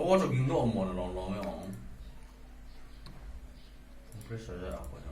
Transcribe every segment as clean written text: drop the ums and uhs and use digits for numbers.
我就听到么的啷啷样，不是这样好像。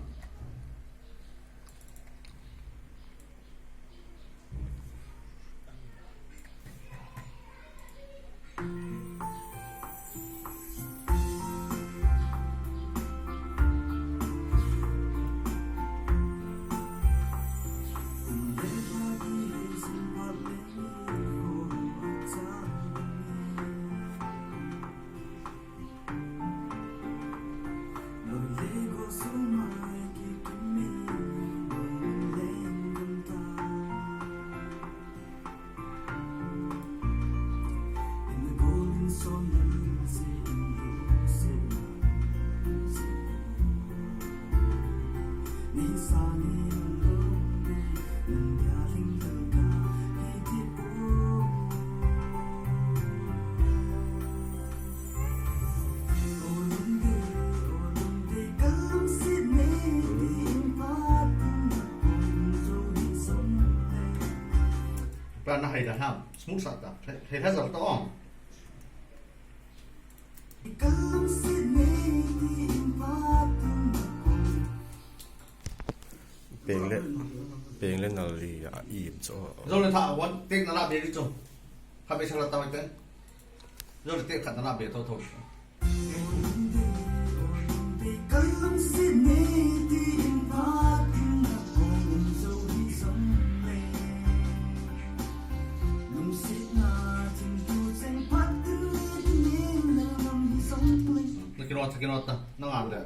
Pernah hari dah ham, smooth saja. Hari dah tak on. เป็นเล่นอะไรอ่ะอิ่มจ้ะ Rồi thàวันเต็กนั่นละเบียร์ดิจงข้าไปฉลาดตามไปเต้นrồiเต็กขัดนั่นละเบียร์ทอดๆนักกีฬานักอ่านเลย